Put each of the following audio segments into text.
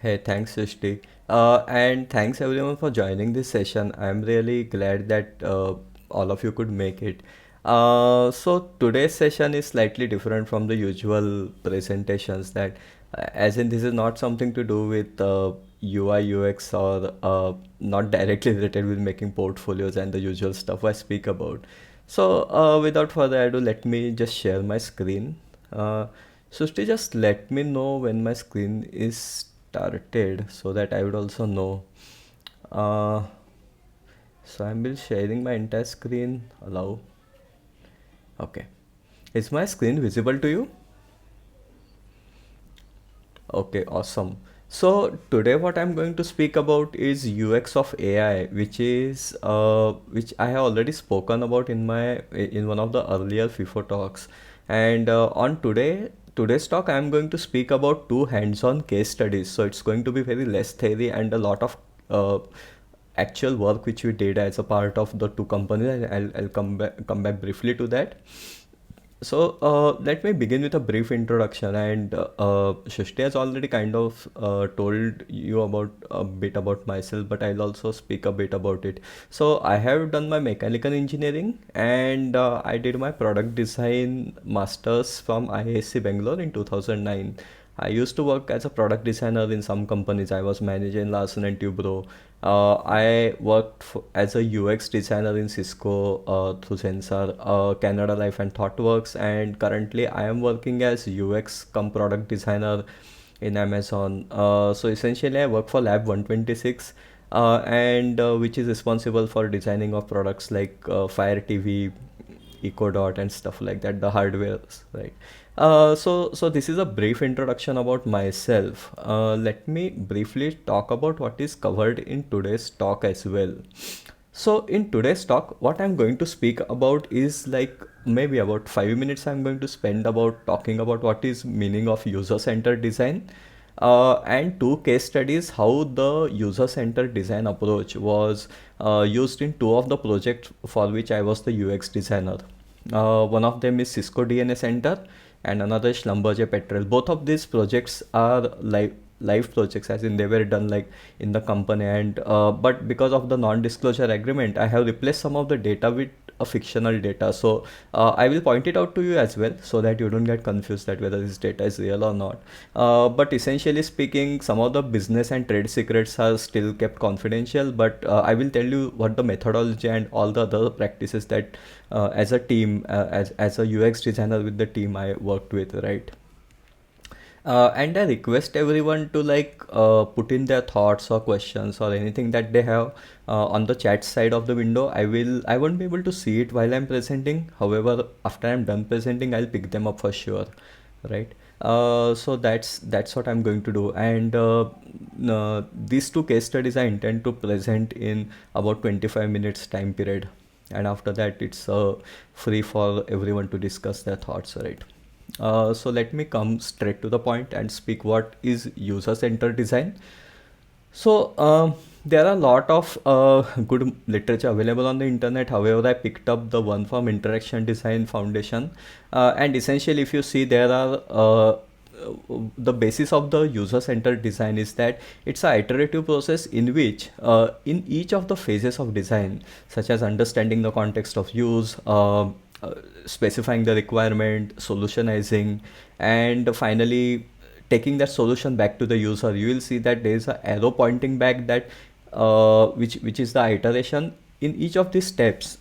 Hey, thanks, Srishti. And thanks everyone for joining this session. I'm really glad that all of you could make it. So today's session is slightly different from the usual presentations that, as in this is not something to do with UI, UX or not directly related with making portfolios and the usual stuff I speak about. So without further ado, let me just share my screen. Uh, Srishti, just let me know when my screen is started so that I would also know. Uh, so I'm will sharing my entire screen. Allow. Okay. Is my screen visible to you? Okay, awesome. So today what I'm going to speak about is UX of AI, which I have already spoken about in one of the earlier FIFO talks. And on today's talk, I'm going to speak about two hands-on case studies. So it's going to be very less theory and a lot of uh, actual work which we did as a part of the two companies. And I'll come back briefly to that. So let me begin with a brief introduction, and Shrishti has already kind of told you about a bit about myself, but I'll also speak a bit about it. So I have done my mechanical engineering, and I did my product design masters from IISc Bangalore in 2009. I used to work as a product designer in some companies. I was manager in Larsen and Toubro. I worked as a UX designer in Cisco through Sensor, Canada Life and ThoughtWorks, and currently I am working as UX come product designer in Amazon. So essentially, I work for Lab 126, and which is responsible for designing of products like Fire TV, EcoDot, and stuff like that, the hardware, right? So this is a brief introduction about myself. Let me briefly talk about what is covered in today's talk as well. So in today's talk, what I'm going to speak about is like maybe about 5 minutes I'm going to spend about talking about what is meaning of user-centered design, and two case studies how the user-centered design approach was used in two of the projects for which I was the UX designer. One of them is Cisco DNA Center and another is Schlumberger Petrel. Both of these projects are live projects, as in they were done like in the company, and but because of the non-disclosure agreement, I have replaced some of the data with a fictional data. So I will point it out to you as well so that you don't get confused that whether this data is real or not. But essentially speaking, some of the business and trade secrets are still kept confidential, but I will tell you what the methodology and all the other practices that as a team, as a UX designer with the team I worked with, right? And I request everyone to like put in their thoughts or questions or anything that they have on the chat side of the window. I won't be able to see it while I'm presenting. However, after I'm done presenting, I'll pick them up for sure, right? So that's what I'm going to do. And these two case studies I intend to present in about 25 minutes time period. And after that, it's free for everyone to discuss their thoughts, right? So let me come straight to the point and speak what is user-centered design. So there are a lot of good literature available on the internet. However, I picked up the one from Interaction Design Foundation, and essentially, if you see, there are the basis of the user-centered design is that it's an iterative process in which, in each of the phases of design, such as understanding the context of use, specifying the requirement, solutionizing, and finally taking that solution back to the user, you will see that there is a arrow pointing back that which is the iteration. In each of these steps,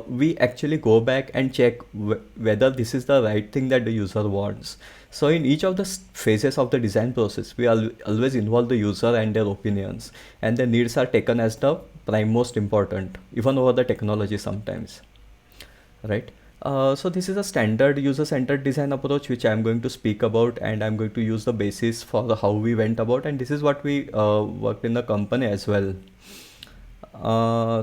we actually go back and check whether this is the right thing that the user wants. So in each of the phases of the design process, we always involve the user and their opinions, and their needs are taken as the prime most important, even over the technology sometimes, right? So this is a standard user-centered design approach which I'm going to speak about, and I'm going to use the basis for how we went about, and this is what we worked in the company as well.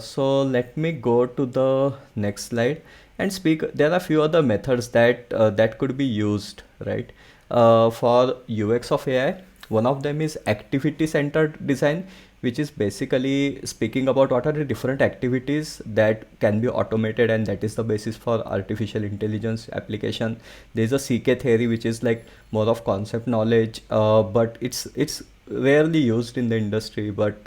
So let me go to the next slide and speak. There are a few other methods that could be used, right, for UX of AI. One of them is activity-centered design, which is basically speaking about what are the different activities that can be automated, and that is the basis for artificial intelligence application. There's a CK theory, which is like more of concept knowledge, but it's rarely used in the industry, but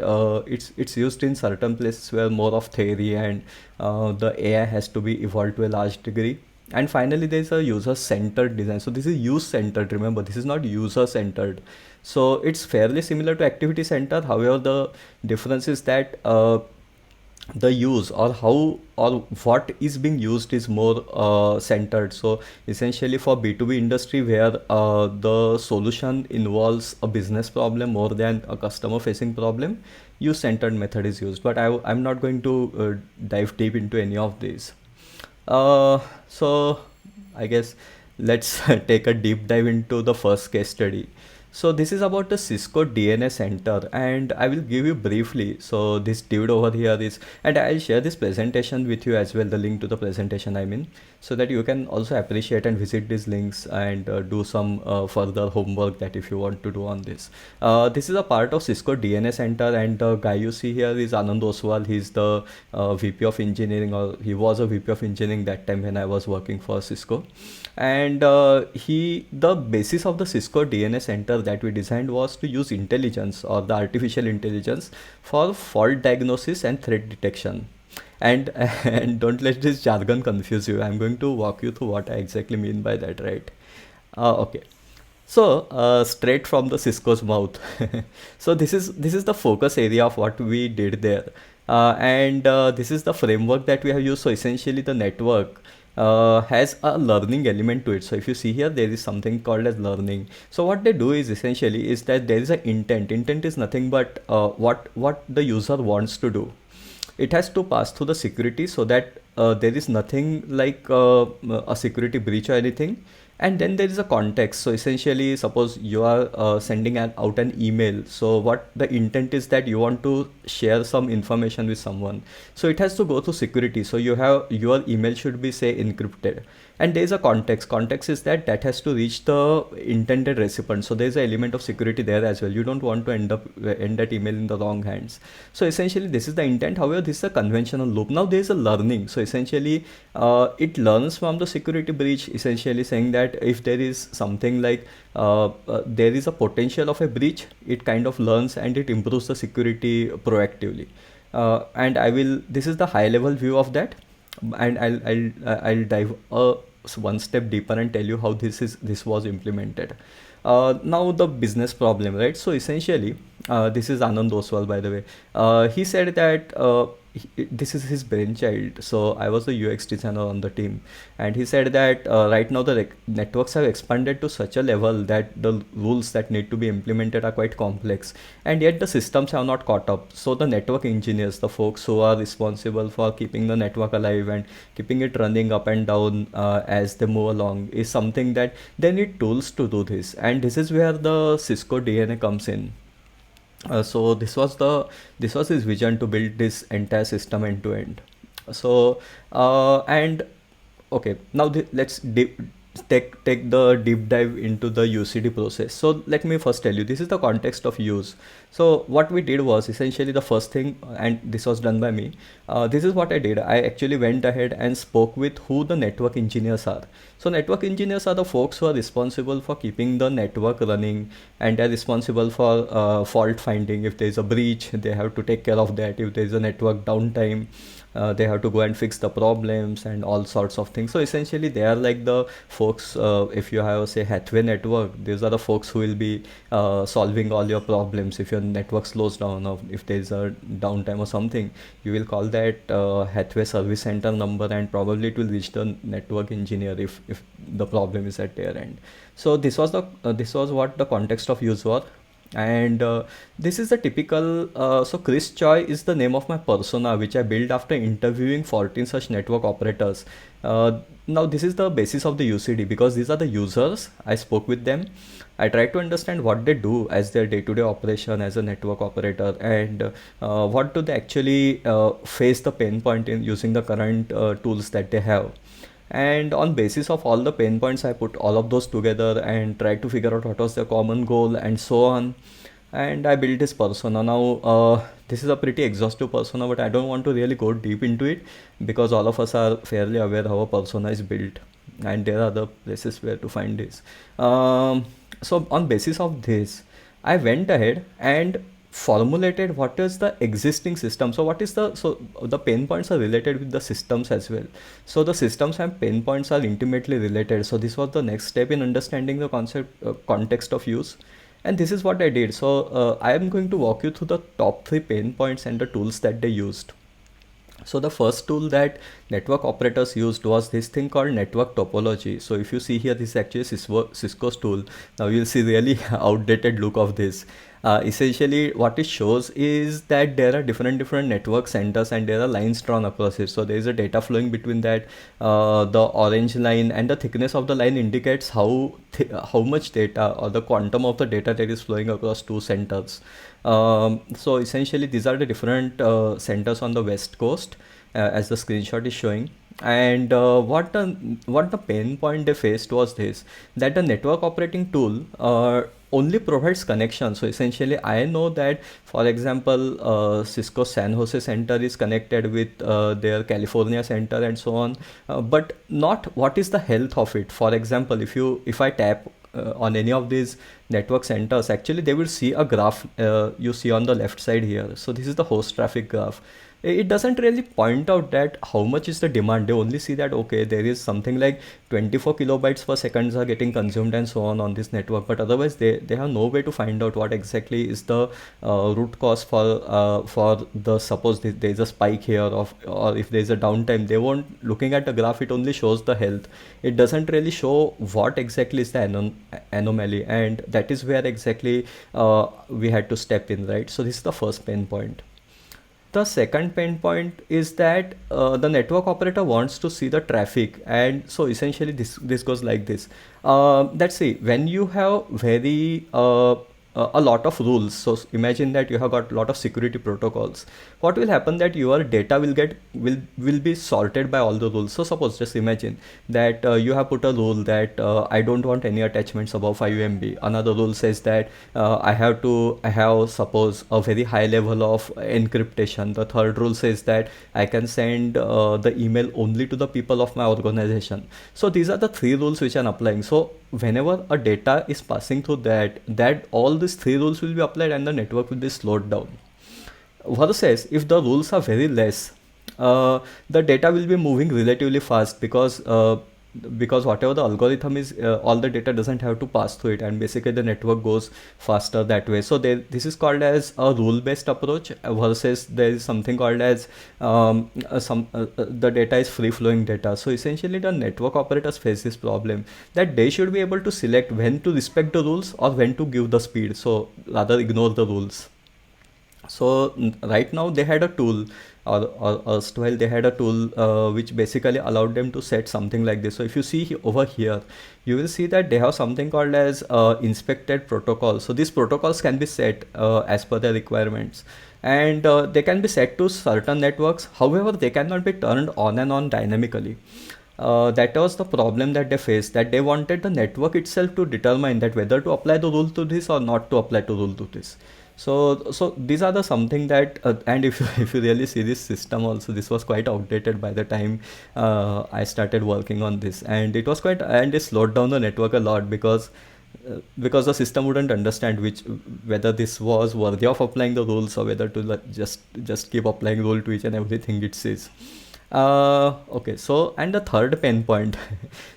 it's used in certain places where more of theory and the AI has to be evolved to a large degree. And finally, there's a user-centered design. So this is use-centered. Remember, this is not user-centered. So it's fairly similar to activity center. However, the difference is that the use or how or what is being used is more centered. So essentially for B2B industry where the solution involves a business problem more than a customer facing problem, use centered method is used, but I'm not going to dive deep into any of these. So I guess let's take a deep dive into the first case study. So this is about the Cisco DNA Center, and I will give you briefly. So this dude over here is, and I'll share this presentation with you as well, the link to the presentation I mean, so that you can also appreciate and visit these links and do some further homework that if you want to do on this. This is a part of Cisco DNA Center, and the guy you see here is Anand Oswal. He's the VP of engineering, or he was a VP of engineering that time when I was working for Cisco. And the basis of the Cisco DNA Center that we designed was to use intelligence or the artificial intelligence for fault diagnosis and threat detection. And and don't let this jargon confuse you. I'm going to walk you through what I exactly mean by that, right? Okay. So straight from the Cisco's mouth. So this is the focus area of what we did there, and this is the framework that we have used. So essentially, the network has a learning element to it. So if you see here, there is something called as learning. So what they do is essentially is that there is an intent. Intent is nothing but what the user wants to do. It has to pass through the security so that there is nothing like a security breach or anything. And then there is a context. So essentially, suppose you are sending out an email. So what the intent is that you want to share some information with someone. So it has to go through security. So you have your email should be say encrypted. And there is a context. Context is that has to reach the intended recipient. So there is an element of security there as well. You don't want to end that email in the wrong hands. So essentially, this is the intent. However, this is a conventional loop. Now there is a learning. So essentially, it learns from the security breach. Essentially, saying that if there is something like there is a potential of a breach, it kind of learns and it improves the security proactively. And I will. This is the high level view of that, and I'll dive one step deeper and tell you how this was implemented. Now the business problem, right? So essentially, this is Anand Oswal, by the way. He said that this is his brainchild. So I was the UX designer on the team, and he said that right now the networks have expanded to such a level that the rules that need to be implemented are quite complex, and yet the systems have not caught up. So the network engineers, the folks who are responsible for keeping the network alive and keeping it running up and down as they move along, is something that they need tools to do this, and this is where the Cisco DNA comes in. So this was his vision to build this entire system end to end. So and okay, now let's take the deep dive into the UCD process. So let me first tell you, this is the context of use. So what we did was essentially the first thing, and this was done by me. This is what I did. I actually went ahead and spoke with who the network engineers are. So network engineers are the folks who are responsible for keeping the network running, and they're responsible for fault finding. If there is a breach, they have to take care of that. If there is a network downtime, they have to go and fix the problems and all sorts of things. So essentially, they are like the folks. If you have say Hathway network, these are the folks who will be solving all your problems. If your network slows down, or if there is a downtime or something, you will call that Hathway service center number, and probably it will reach the network engineer if the problem is at their end. So this was what the context of use was. And this is the typical so Chris Choi is the name of my persona, which I built after interviewing 14 such network operators. Now this is the basis of the UCD, because these are the users. I spoke with them. I tried to understand what they do as their day-to-day operation as a network operator, and what do they actually face the pain point in using the current tools that they have. And on basis of all the pain points, I put all of those together and tried to figure out what was their common goal and so on. And I built this persona. Now this is a pretty exhaustive persona, but I don't want to really go deep into it, because all of us are fairly aware how a persona is built, and there are other places where to find this. So on basis of this, I went ahead and formulated what is the existing system. So what is the, so the pain points are related with the systems as well. So the systems and pain points are intimately related. So this was the next step in understanding the concept, context of use. And this is what I did. So I am going to walk you through the top three pain points and the tools that they used. So the first tool that network operators used was this thing called network topology. So if you see here, this is actually Cisco's tool. Now you'll see really outdated look of this. Essentially, what it shows is that there are different network centers and there are lines drawn across it. So there is a data flowing between that. The orange line and the thickness of the line indicates how much data or the quantum of the data that is flowing across two centers. So essentially, these are the different centers on the west coast, as the screenshot is showing. And what the pain point they faced was this, that the network operating tool only provides connection. So essentially, I know that, for example, Cisco San Jose center is connected with their California center and so on, but not what is the health of it. For example, if I tap on any of these network centers, actually they will see a graph, you see on the left side here. So this is the host traffic graph. It doesn't really point out that how much is the demand. They only see that, okay, there is something like 24 kilobytes per seconds are getting consumed and so on this network, but otherwise they have no way to find out what exactly is the root cause for the, suppose there is a spike here of, or if there is a downtime. They won't, looking at the graph, it only shows the health. It doesn't really show what exactly is the anomaly, and that is where exactly we had to step in, right? So this is the first pain point. The second pain point is that the network operator wants to see the traffic, and so essentially this goes like this. Let's see, when you have very a lot of rules. So imagine that you have got a lot of security protocols. What will happen, that your data will be sorted by all the rules. So suppose, just imagine that you have put a rule that I don't want any attachments above 5 MB. Another rule says that I have, suppose, a very high level of encryption. The third rule says that I can send the email only to the people of my organization. So these are the three rules which I'm applying. So whenever a data is passing through that all these three rules will be applied and the network will be slowed down. Versus if the rules are very less, the data will be moving relatively fast, because whatever the algorithm is, all the data doesn't have to pass through it, and basically the network goes faster that way. So this is called as a rule based approach, versus there is something called as the data is free flowing data. So essentially the network operators face this problem, that they should be able to select when to respect the rules or when to give the speed, so rather ignore the rules. So right now they had a tool, or erstwhile they had a tool which basically allowed them to set something like this. So if you see over here, you will see that they have something called as inspected protocol. So these protocols can be set as per their requirements, and they can be set to certain networks. However, they cannot be turned on and on dynamically. That was the problem that they faced, that they wanted the network itself to determine that whether to apply the rule to this or not to apply to rule to this. So these are the something that and if if you really see this system also, this was quite outdated by the time I started working on this, and it was quite, and it slowed down the network a lot, because the system wouldn't understand whether this was worthy of applying the rules, or whether to just keep applying rule to each and everything it says. Okay, so, and the third pain point,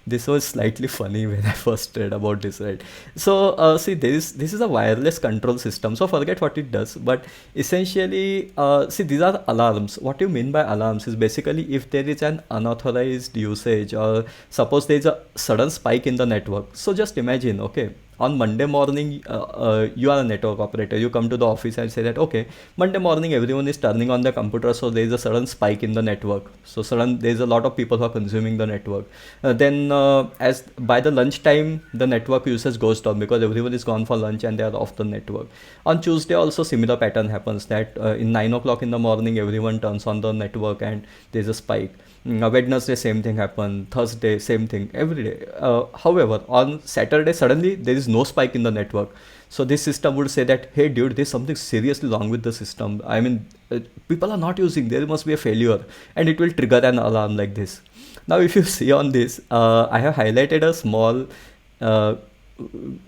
this was slightly funny when I first read about this, right? So, see, this is a wireless control system. So forget what it does, but essentially, see, these are alarms. What you mean by alarms is basically if there is an unauthorized usage, or suppose there is a sudden spike in the network. So just imagine, okay, on Monday morning, you are a network operator. You come to the office and say that, okay, Monday morning everyone is turning on the computer, so there is a sudden spike in the network. So there is a lot of people who are consuming the network. Then, as by the lunchtime, the network usage goes down because everyone is gone for lunch and they are off the network. On Tuesday, also similar pattern happens, that in 9 o'clock in the morning, everyone turns on the network and there is a spike. Wednesday, same thing happen. Thursday, same thing. Every day. However, on Saturday, suddenly there is no spike in the network. So this system would say that, hey dude, there's something seriously wrong with the system. I mean, people are not using. There must be a failure, and it will trigger an alarm like this. Now, if you see on this, I have highlighted a uh,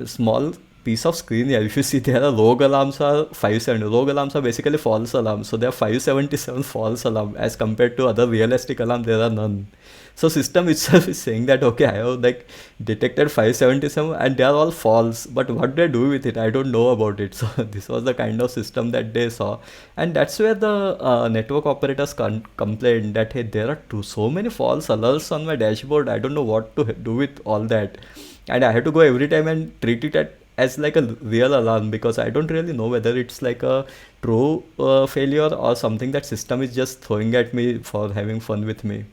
small piece of screen here, if you see, there are rogue alarms are 570. Rogue alarms are basically false alarms. So there are 577 false alarm as compared to other realistic alarm. There are none. So system itself is saying that okay, I have like detected 577 and they are all false. But what they do with it, I don't know about it. So this was the kind of system that they saw, and that's where the network operators complained that hey, there are so many false alerts on my dashboard. I don't know what to do with all that, and I had to go every time and treat it as like a real alarm because I don't really know whether it's like a true failure or something that system is just throwing at me for having fun with me.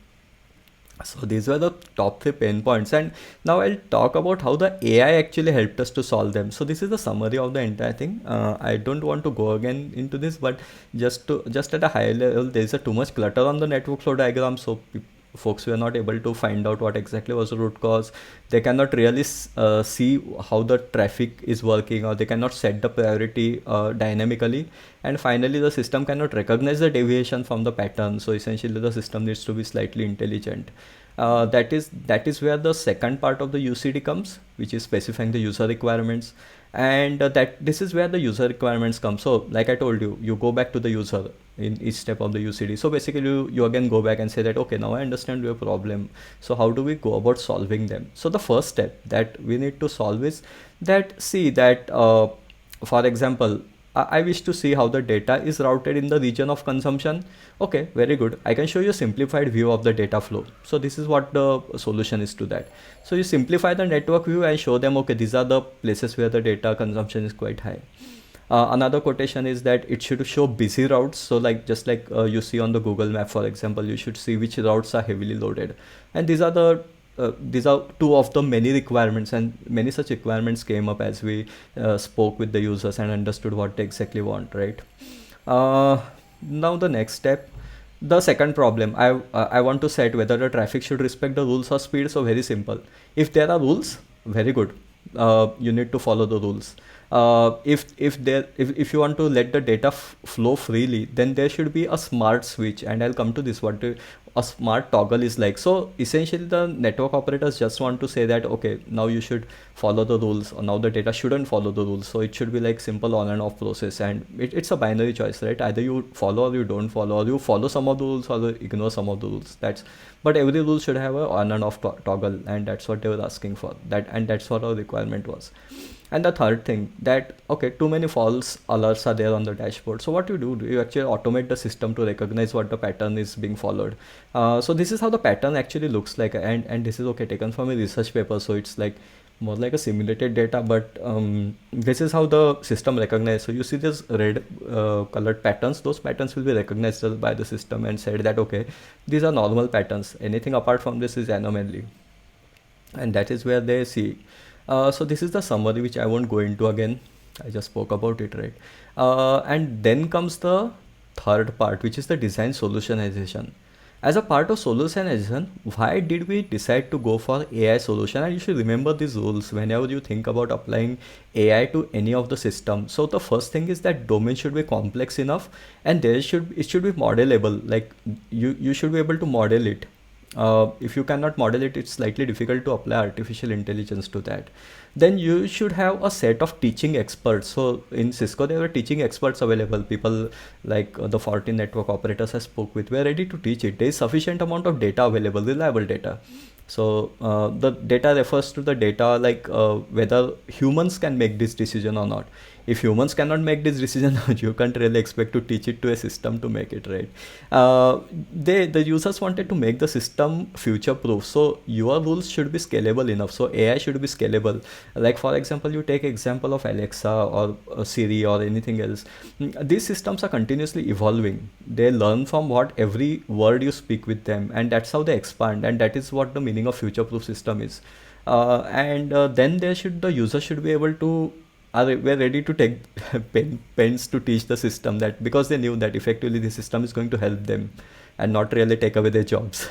So these were the top three pain points, and now I'll talk about how the AI actually helped us to solve them. So this is the summary of the entire thing. I don't want to go again into this, but just at a high level, there is a too much clutter on the network flow diagram, so folks were not able to find out what exactly was the root cause. They cannot really see how the traffic is working, or they cannot set the priority dynamically, and finally the system cannot recognize the deviation from the pattern. So essentially the system needs to be slightly intelligent. That is where the second part of the UCD comes, which is specifying the user requirements, and that this is where the user requirements come. So like I told you, you go back to the user in each step of the UCD. So basically you again go back and say that okay, now I understand your problem, so how do we go about solving them? So the first step that we need to solve is that, see that for example, I wish to see how the data is routed in the region of consumption. Okay, very good. I can show you a simplified view of the data flow. So this is what the solution is to that. So you simplify the network view and show them, okay, these are the places where the data consumption is quite high. Another quotation is that it should show busy routes. So like just like you see on the Google map, for example, you should see which routes are heavily loaded. And these are two of the many requirements, and many such requirements came up as we spoke with the users and understood what they exactly want, right? Uh, Now the next step, the second problem, I want to set whether the traffic should respect the rules or speed. So very simple. If there are rules, very good. You need to follow the rules. If you want to let the data flow freely, then there should be a smart switch, and I'll come to this. A smart toggle is like. So essentially, the network operators just want to say that okay, now you should follow the rules, or now the data shouldn't follow the rules. So it should be like simple on and off process, and it's a binary choice, right? Either you follow or you don't follow, or you follow some of the rules or you ignore some of the rules. But every rule should have a on and off toggle, and that's what they were asking for. And that's what our requirement was. And the third thing, that okay, too many false alerts are there on the dashboard. So what do you actually automate the system to recognize what the pattern is being followed. So this is how the pattern actually looks like, and this is okay, taken from a research paper. So it's like more like a simulated data, but this is how the system recognizes. So you see this red colored patterns. Those patterns will be recognized by the system and said that okay, these are normal patterns. Anything apart from this is anomaly, and that is where they see. So this is the summary, which I won't go into again. I just spoke about it, right? And then comes the third part, which is the design solutionization. As a part of solutionization, why did we decide to go for AI solution? And you should remember these rules whenever you think about applying AI to any of the system. So the first thing is that domain should be complex enough, and it should be modelable. Like you should be able to model it. If you cannot model it, it's slightly difficult to apply artificial intelligence to that. Then you should have a set of teaching experts. So in Cisco, there were teaching experts available. People like the 14 network operators I spoke with were ready to teach it. There is sufficient amount of data available, reliable data. So the data refers to the data like whether humans can make this decision or not. If humans cannot make this decision, you can't really expect to teach it to a system to make it, right? The users wanted to make the system future proof, so your rules should be scalable enough. So AI should be scalable. Like for example, you take example of Alexa or Siri or anything else. These systems are continuously evolving. They learn from what every word you speak with them, and that's how they expand. And that is what the meaning of future proof system is. And then the user should be able to were ready to take pens to teach the system, that because they knew that effectively the system is going to help them and not really take away their jobs.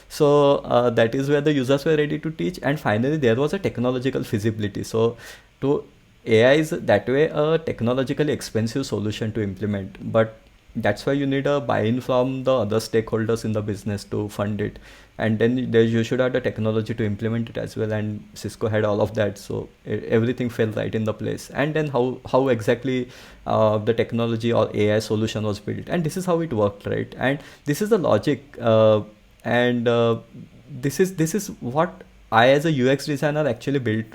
So that is where the users were ready to teach. And finally there was a technological feasibility. So to AI is that way a technologically expensive solution to implement, but that's why you need a buy-in from the other stakeholders in the business to fund it. And then there you should have the technology to implement it as well, and Cisco had all of that, so everything fell right in the place. And then how exactly the technology or AI solution was built, and this is how it worked, right? And this is the logic, and this is what I as a UX designer actually built,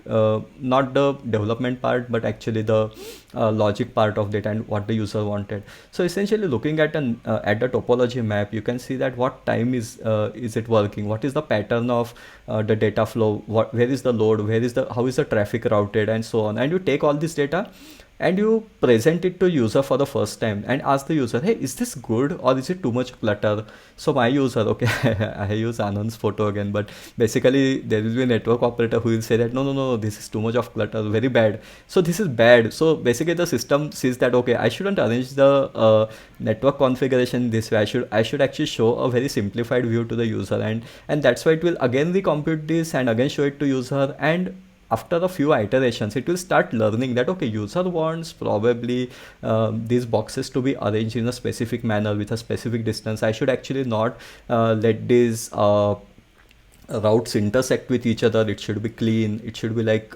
not the development part, but actually the logic part of it and what the user wanted. So essentially, looking at the topology map, you can see that what time is it working, what is the pattern of the data flow, what where is the load, where is the how is the traffic routed, and so on. And you take all this data and you present it to user for the first time and ask the user, hey, is this good or is it too much clutter? So my user, okay, I use Anand's photo again, but basically there will be a network operator who will say that no, this is too much of clutter, very bad. So this is bad. So basically the system sees that, okay, I shouldn't arrange the network configuration this way. I should actually show a very simplified view to the user, and that's why it will again recompute this and again show it to user. And after a few iterations it will start learning that, okay, user wants probably these boxes to be arranged in a specific manner with a specific distance. I should actually not let these routes intersect with each other. It should be clean. It should be like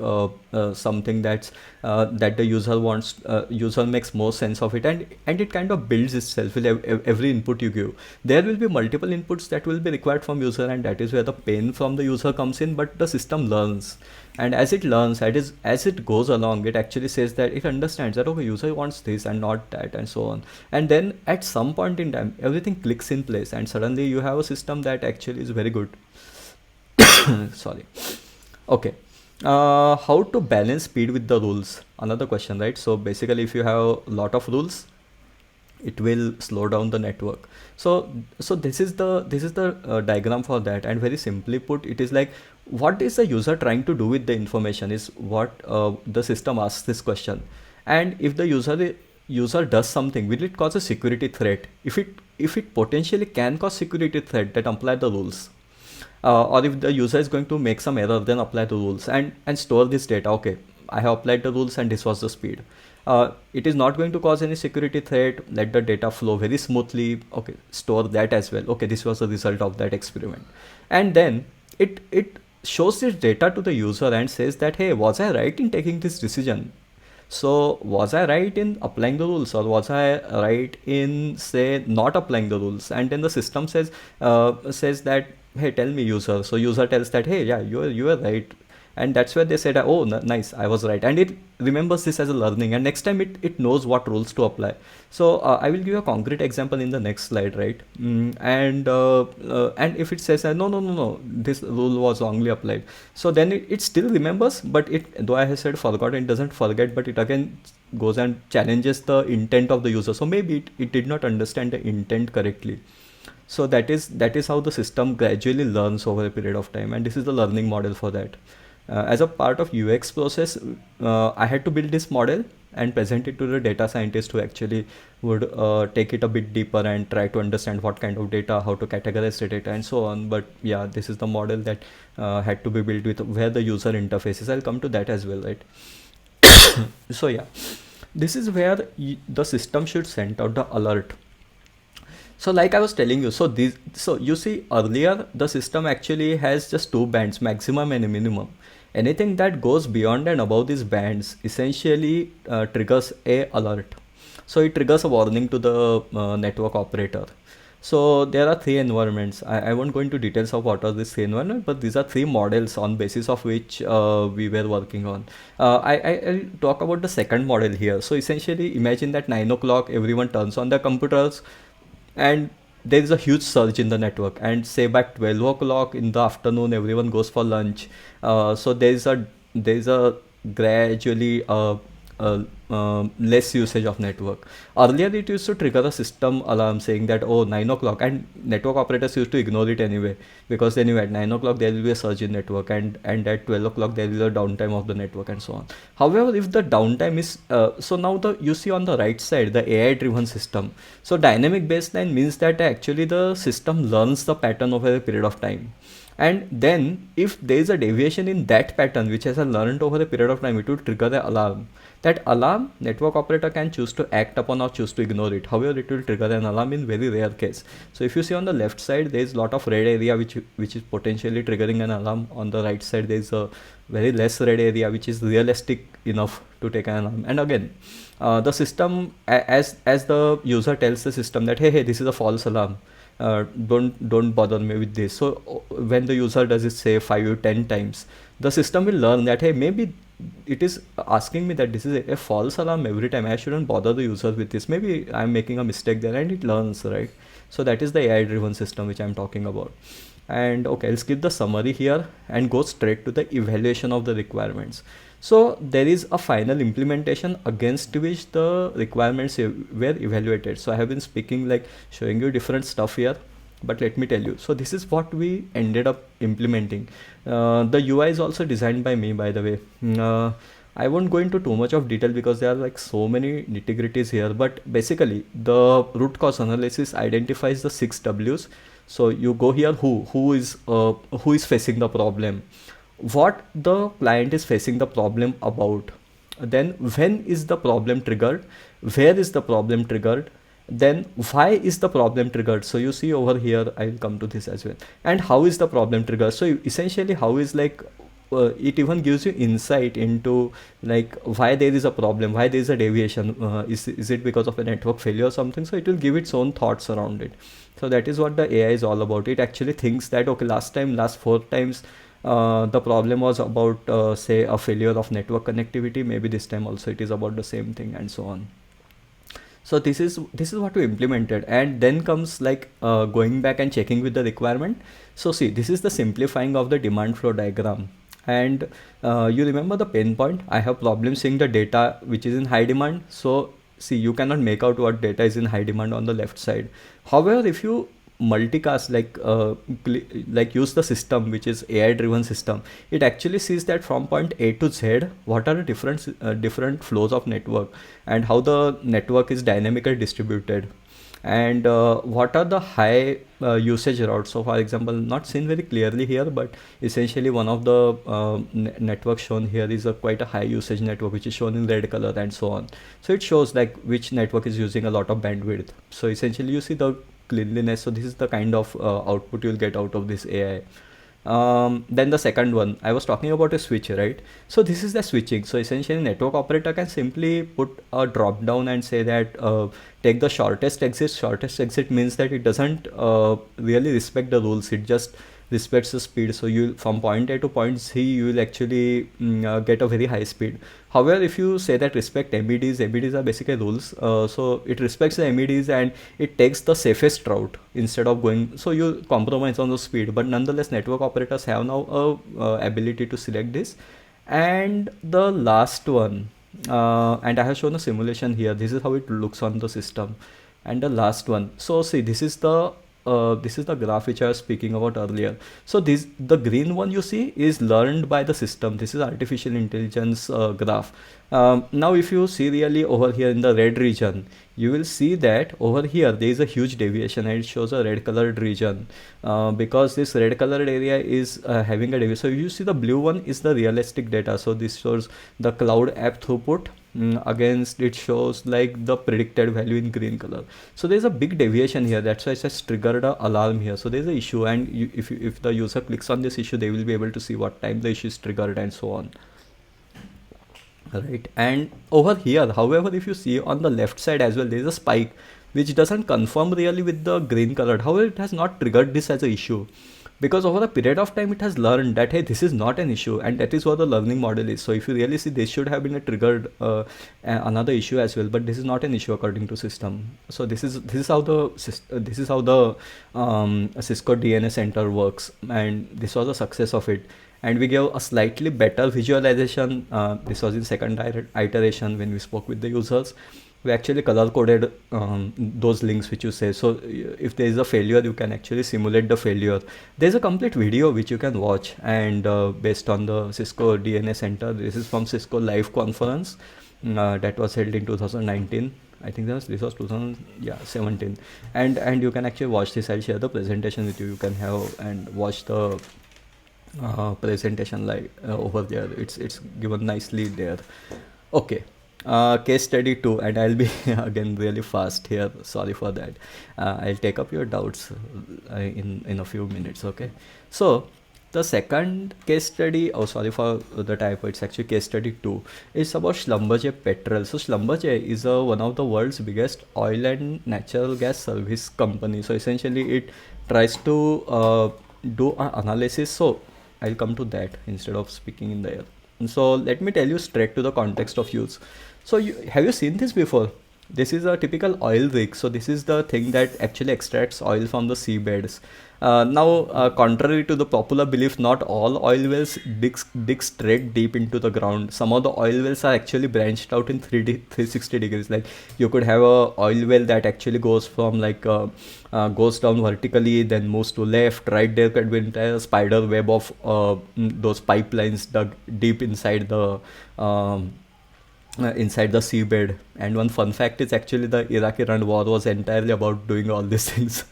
something that the user wants, user makes more sense of it, and it kind of builds itself with every input you give. There will be multiple inputs that will be required from user, and that is where the pain from the user comes in. But the system learns, and as it learns, as it goes along, it actually says that it understands that, okay, user wants this and not that, and so on. And then at some point in time everything clicks in place, and suddenly you have a system that actually is very good. Sorry. Okay. How to balance speed with the rules? Another question, right? So basically, if you have a lot of rules, it will slow down the network. So this is the diagram for that, and very simply put, it is like, what is the user trying to do with the information is what the system asks this question. And if the user does something, will it cause a security threat? If it potentially can cause security threat, then apply the rules. Or if the user is going to make some error, then apply the rules and store this data. Okay, I have applied the rules and this was the speed. It is not going to cause any security threat. Let the data flow very smoothly. Okay, store that as well. Okay, this was the result of that experiment. And then it shows this data to the user and says that, hey, was I right in taking this decision? So was I right in applying the rules, or was I right in, say, not applying the rules? And then the system says that, hey, tell me, user. So user tells that, hey, yeah, you are right. And that's where they said, oh, nice, I was right. And it remembers this as a learning, and next time it knows what rules to apply. So I will give you a concrete example in the next slide, right? And if it says, no, this rule was wrongly applied, so then it still remembers, but it, though I have said forgotten, it doesn't forget, but it again goes and challenges the intent of the user. So maybe it did not understand the intent correctly. So that is how the system gradually learns over a period of time, and this is the learning model for that. As a part of UX process, I had to build this model and present it to the data scientist, who actually would take it a bit deeper and try to understand what kind of data, how to categorize the data, and so on. But yeah, this is the model that had to be built with where the user interfaces. I'll come to that as well, right? So yeah, this is where the system should send out the alert. So like I was telling you, so you see earlier the system actually has just two bands, maximum and minimum. Anything that goes beyond and above these bands essentially triggers a alert. So it triggers a warning to the network operator. So there are three environments. I won't go into details of what are these three environments, but these are three models on basis of which we were working on. I'll talk about the second model here. So essentially, imagine that 9 o'clock everyone turns on their computers, and there is a huge surge in the network, and say by 12 o'clock in the afternoon everyone goes for lunch. So there is a gradually less usage of network. Earlier it used to trigger a system alarm saying that, oh, 9 o'clock, and network operators used to ignore it anyway, because they knew at 9 o'clock there will be a surge in network, and at 12 o'clock there is a downtime of the network, and so on. However, if the downtime is so now the you see on the right side the AI driven system. So dynamic baseline means that actually the system learns the pattern over a period of time. And then if there is a deviation in that pattern which has learned over a period of time, it will trigger the alarm. That alarm, network operator can choose to act upon or choose to ignore it. However, it will trigger an alarm in very rare case. So if you see on the left side, there is a lot of red area which is potentially triggering an alarm. On the right side, there is a very less red area which is realistic enough to take an alarm. And again, the system, as the user tells the system that hey, this is a false alarm, don't bother me with this. So when the user does it say 5 or 10 times, the system will learn that hey, maybe it is asking me that this is a false alarm every time, I shouldn't bother the user with this, maybe I'm making a mistake there, and it learns, right? So that is the AI driven system which I'm talking about. And okay, I'll skip the summary here and go straight to the evaluation of the requirements. So there is a final implementation against which the requirements were evaluated. So I have been speaking, like showing you different stuff here, but let me tell you. So this is what we ended up implementing. The UI is also designed by me, by the way. I won't go into too much of detail because there are like so many nitty-gritties here, but basically the root cause analysis identifies the 6 Ws. So you go here, who is facing the problem, what the client is facing the problem about, then when is the problem triggered, where is the problem triggered, then why is the problem triggered. So you see over here, I'll come to this as well, and how is the problem triggered. So essentially how is like it even gives you insight into like why there is a problem, why there is a deviation, is it because of a network failure or something. So it will give its own thoughts around it. So that is what the AI is all about. It actually thinks that okay, last 4 times the problem was about say a failure of network connectivity, maybe this time also it is about the same thing, and so on. So this is what we implemented, and then comes like going back and checking with the requirement. So see, this is the simplifying of the demand flow diagram. And you remember the pain point, I have problem seeing the data which is in high demand. So see, you cannot make out what data is in high demand on the left side. However, if you multicast, like use the system which is AI driven system, it actually sees that from point A to Z, what are the different flows of network, and how the network is dynamically distributed, and what are the high usage routes. So for example, not seen very clearly here, but essentially one of the networks shown here is a quite a high usage network which is shown in red color, and so on. So it shows like which network is using a lot of bandwidth. So essentially you see the cleanliness. So this is the kind of output you'll get out of this AI. Then the second one, I was talking about a switch, right? So this is the switching. So essentially network operator can simply put a drop down and say that take the shortest exit. Shortest exit means that it doesn't really respect the rules, it just respects the speed. So you from point A to point C, you will actually get a very high speed. However, if you say that respect MEDs, MEDs are basically rules, so it respects the MEDs and it takes the safest route instead of going, so you compromise on the speed, but nonetheless network operators have now a ability to select this. And the last one, and I have shown a simulation here, this is how it looks on the system. And the last one, so see, this is the graph which I was speaking about earlier. So this, the green one you see is learned by the system. This is artificial intelligence graph. Now if you see really over here in the red region, you will see that over here there is a huge deviation, and it shows a red colored region because this red colored area is having a deviation. So you see the blue one is the realistic data. So this shows the cloud app throughput. Against it shows like the predicted value in green color. So there's a big deviation here, that's why it says triggered a alarm here. So there's an issue, and if the user clicks on this issue, they will be able to see what time the issue is triggered, and so on, right? And over here, however, if you see on the left side as well, there is a spike which doesn't confirm really with the green colored. However, it has not triggered this as an issue, because over a period of time it has learned that hey, this is not an issue, and that is what the learning model is. So if you really see, this should have been a triggered another issue as well, but this is not an issue according to system. So this is how the Cisco DNA Center works, and this was a success of it. And we gave a slightly better visualization. This was in second iteration when we spoke with the users. We actually color coded those links which you say. So if there is a failure, you can actually simulate the failure. There's a complete video which you can watch, and based on the Cisco DNA Center. This is from Cisco live conference that was held in 2019. I think this was 2017, and you can actually watch this. I'll share the presentation with you. You can have and watch the presentation like over there. It's given nicely there. Okay. Case study 2, and I'll be again really fast here. Sorry for that. I'll take up your doubts in a few minutes. Okay. So the second case study, oh sorry for the typo, it's actually case study 2. It's about Schlumberger Petrol. So Schlumberger is one of the world's biggest oil and natural gas service company. So essentially it tries to do an analysis. So I'll come to that instead of speaking in the air. So let me tell you straight to the context of use. So have you seen this before? This is a typical oil rig. So this is the thing that actually extracts oil from the seabeds. Now, contrary to the popular belief, not all oil wells dig straight deep into the ground. Some of the oil wells are actually branched out in 360 degrees. Like you could have a oil well that actually goes from goes down vertically, then moves to left, right. There could be entire spider web of those pipelines dug deep inside the seabed. And one fun fact is actually the Iraq-Iran war was entirely about doing all these things.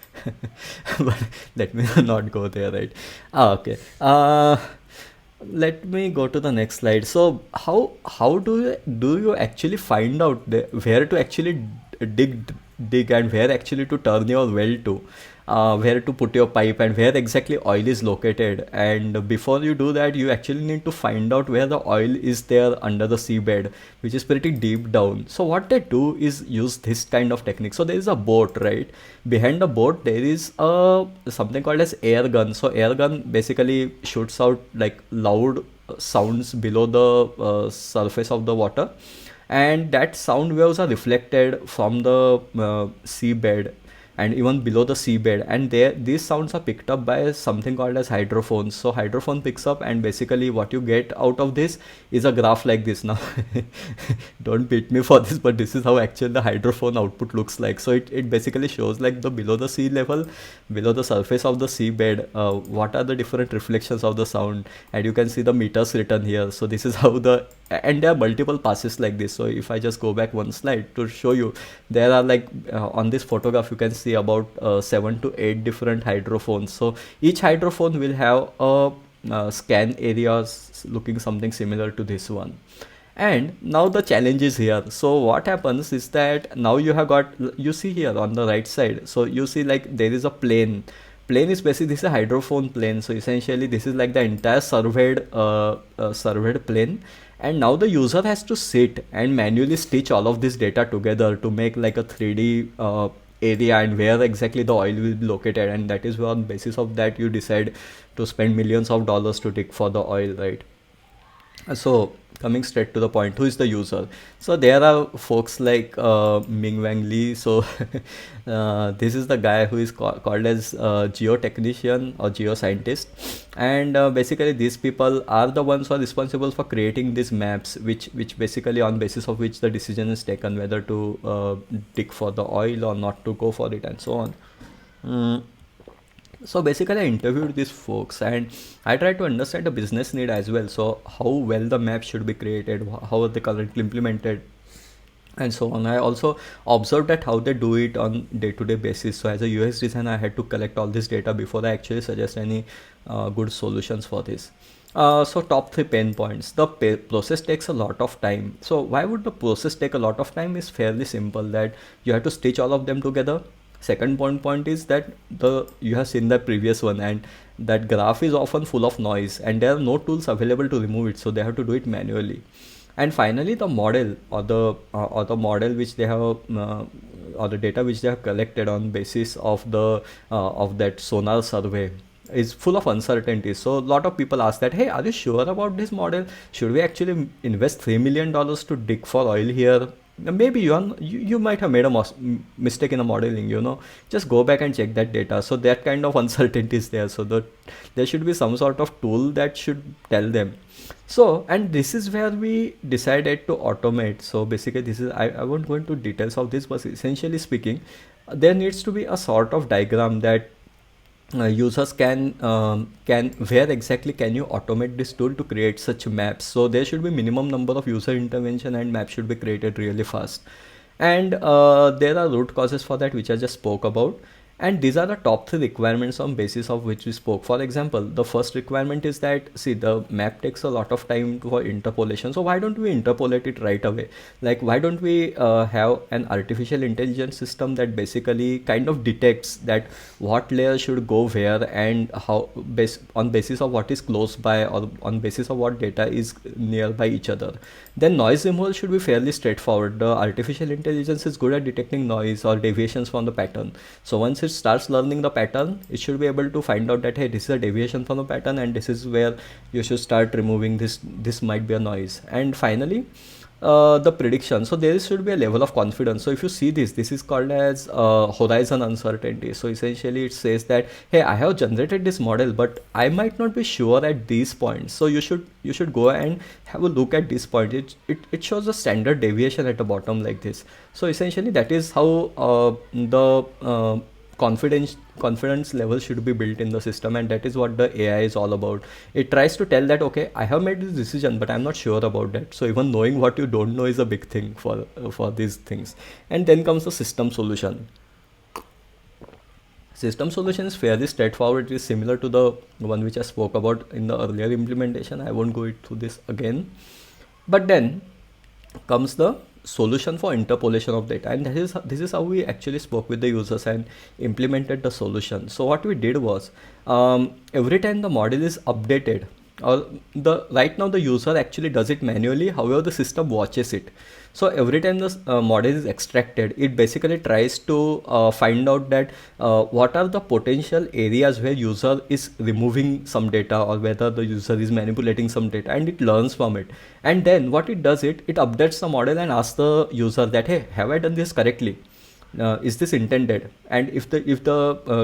But let me not go there, right? Okay. Let me go to the next slide. So how do you actually find out where to actually dig dig and where actually to turn your well to, where to put your pipe and where exactly oil is located. And before you do that, you actually need to find out where the oil is there under the seabed, which is pretty deep down. So what they do is use this kind of technique. So there is a boat, right? Behind the boat there is a something called as air gun. So air gun basically shoots out like loud sounds below the surface of the water, and that sound waves are reflected from the seabed and even below the seabed, and there these sounds are picked up by something called as hydrophones. So hydrophone picks up, and basically what you get out of this is a graph like this. Now don't beat me for this, but this is how actually the hydrophone output looks like. So it basically shows like the below the sea level, below the surface of the seabed, what are the different reflections of the sound, and you can see the meters written here. So this is how the, and there are multiple passes like this. So if I just go back one slide to show you, there are like on this photograph you can see about 7 to 8 different hydrophones. So each hydrophone will have a scan areas looking something similar to this one. And now the challenge is here. So what happens is that now you have got, you see here on the right side, so you see like there is a plane is basically, this is a hydrophone plane. So essentially this is like the entire surveyed plane, and now the user has to sit and manually stitch all of this data together to make like a 3D area and where exactly the oil will be located. And that is where on basis of that you decide to spend millions of dollars to dig for the oil, right? So coming straight to the point, who is the user? So there are folks like Ming Wang Lee. So this is the guy who is called as geotechnician or geoscientist, and basically these people are the ones who are responsible for creating these maps, which basically on basis of which the decision is taken whether to dig for the oil or not to go for it and so on. Mm. So basically I interviewed these folks and I tried to understand the business need as well. So how well the map should be created, how are they currently implemented, and so on. I also observed at how they do it on day-to-day basis. So as a UX designer, I had to collect all this data before I actually suggest any good solutions for this. So top 3 pain points. The process takes a lot of time. So why would the process take a lot of time? Is fairly simple, that you have to stitch all of them together. Second point is that the you have seen the previous one, and that graph is often full of noise and there are no tools available to remove it, so they have to do it manually. And finally the model or the model which they have or the data which they have collected on basis of that sonar survey is full of uncertainties. So a lot of people ask that, hey, are you sure about this model? Should we actually invest $3 million to dig for oil here? Maybe you might have made a mistake in the modeling, just go back and check that data. So that kind of uncertainty is there, so that there should be some sort of tool that should tell them. So, and this is where we decided to automate. So basically this is, I won't go into details of this, but essentially speaking, there needs to be a sort of diagram that users can where exactly can you automate this tool to create such maps. So there should be minimum number of user intervention and maps should be created really fast. And there are root causes for that which I just spoke about. And these are the top three requirements on basis of which we spoke. For example, the first requirement is that, see, the map takes a lot of time for interpolation, so why don't we interpolate it right away? Like, why don't we have an artificial intelligence system that basically kind of detects that what layer should go where, and how on basis of what is close by, or on basis of what data is nearby each other. Then noise removal should be fairly straightforward. The artificial intelligence is good at detecting noise or deviations from the pattern. So once it starts learning the pattern, it should be able to find out that, hey, this is a deviation from the pattern, and this is where you should start removing this. This might be a noise. And finally, the prediction. So there should be a level of confidence. So if you see this, this is called as horizon uncertainty. So essentially it says that, hey, I have generated this model, but I might not be sure at these points. So you should go and have a look at this point. It shows a standard deviation at the bottom like this. So essentially that is how the confidence level should be built in the system, and that is what the AI is all about. It tries to tell that, okay, I have made this decision, but I'm not sure about that. So even knowing what you don't know is a big thing for these things. And then comes the system solution. System solution is fairly straightforward. It is similar to the one which I spoke about in the earlier implementation. I won't go through this again. But then comes the solution for interpolation of data, and this is how we actually spoke with the users and implemented the solution. So what we did was, every time the model is updated, or the right now the user actually does it manually, however the system watches it. So every time the model is extracted, it basically tries to find out that what are the potential areas where user is removing some data, or whether the user is manipulating some data, and it learns from it. And then what it does, it updates the model and asks the user that, hey, have I done this correctly? Is this intended? And if the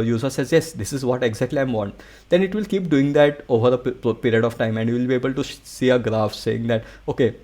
user says yes, this is what exactly I want, then it will keep doing that over a period of time, and you will be able to see a graph saying that, okay,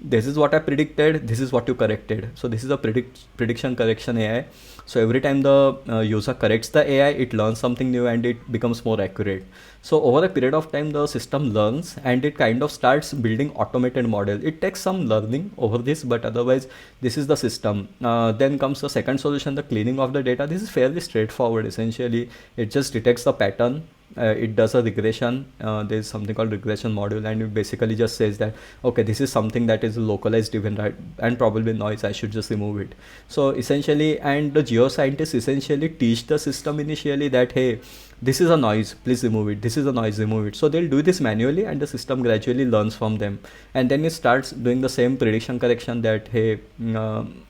this is what I predicted, this is what you corrected. So this is a prediction correction AI. So every time the user corrects the AI, it learns something new and it becomes more accurate. So over a period of time, the system learns and it kind of starts building automated model. It takes some learning over this, but otherwise this is the system. Then comes the second solution, the cleaning of the data. This is fairly straightforward. Essentially, it just detects the pattern. It does a regression. There is something called regression module, and it basically just says that, okay, this is something that is a localized event, right, and probably noise, I should just remove it. So essentially, and the geoscientists essentially teach the system initially that, hey, this is a noise, please remove it, this is a noise, remove it. So they'll do this manually, and the system gradually learns from them, and then it starts doing the same prediction correction that, hey,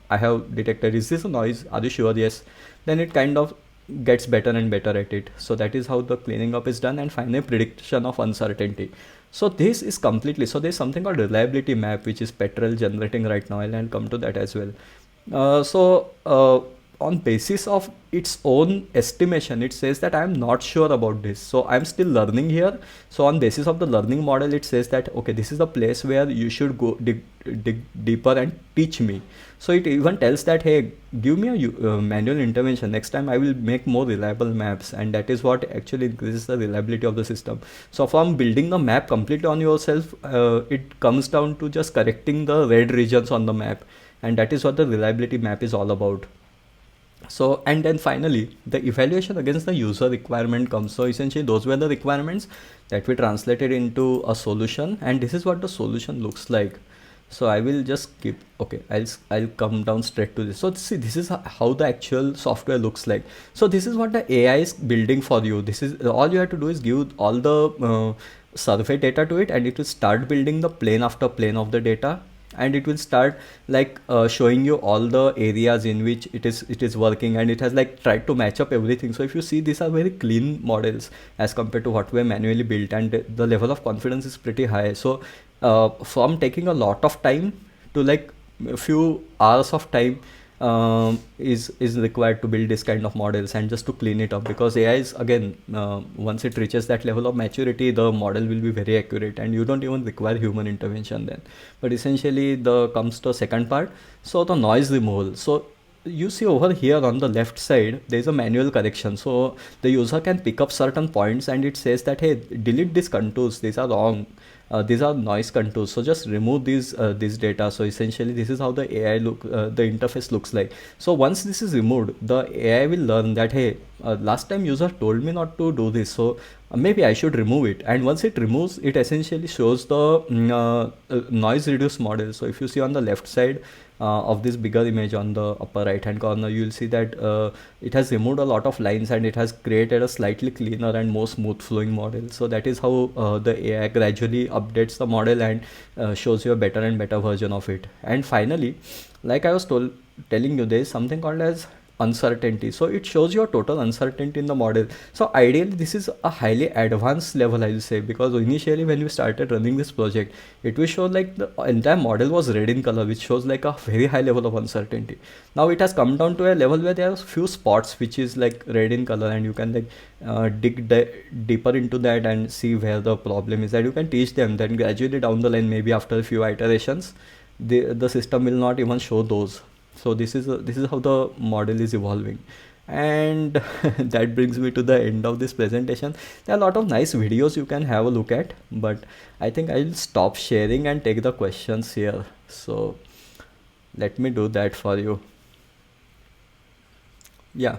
I have detected, is this a noise, are you sure? Yes. Then it kind of gets better and better at it. So that is how the cleaning up is done. And finally, prediction of uncertainty. So this is completely, so there's something called reliability map, which is Petrel generating right now, and I'll come to that as well. On basis of its own estimation, it says that I'm not sure about this, so I'm still learning here. So on basis of the learning model, it says that, okay, this is the place where you should go dig deeper and teach me. So it even tells that, hey, give me a manual intervention, next time I will make more reliable maps, and that is what actually increases the reliability of the system. So from building the map completely on yourself, it comes down to just correcting the red regions on the map, and that is what the reliability map is all about. So, and then finally the evaluation against the user requirement comes. So essentially those were the requirements that we translated into a solution, and this is what the solution looks like. So I will just skip, okay, I'll come down straight to this. So see, this is how the actual software looks like. So this is what the AI is building for you. This is all you have to do is give all the survey data to it, and it will start building the plane after plane of the data, and it will start like showing you all the areas in which it is working, and it has like tried to match up everything. So if you see, these are very clean models as compared to what were manually built, and the level of confidence is pretty high. So from taking a lot of time to like a few hours of time is required to build this kind of models, and just to clean it up, because AI is, again, once it reaches that level of maturity, the model will be very accurate, and you don't even require human intervention then. But essentially the comes to second part. So the noise removal. So you see over here on the left side there is a manual correction, so the user can pick up certain points and it says that hey, delete these contours, these are wrong, these are noise contours, so just remove these data. So essentially this is how the AI the interface looks like. So once this is removed, the AI will learn that hey, last time user told me not to do this, so maybe I should remove it. And once it removes, it essentially shows the noise reduced model. So if you see on the left side of this bigger image on the upper right hand corner, you will see that it has removed a lot of lines and it has created a slightly cleaner and more smooth flowing model. So that is how the AI gradually updates the model and shows you a better and better version of it. And finally, like I was telling you, there is something called as uncertainty. So it shows your total uncertainty in the model. So ideally this is a highly advanced level, I will say, because initially when we started running this project, it will show like the entire model was red in color, which shows like a very high level of uncertainty. Now it has come down to a level where there are few spots which is like red in color, and you can like deeper into that and see where the problem is, that you can teach them. Then gradually down the line, maybe after a few iterations, the system will not even show those. So this is how the model is evolving. And that brings me to the end of this presentation. There are a lot of nice videos you can have a look at, but I think I'll stop sharing and take the questions here. So let me do that for you. Yeah.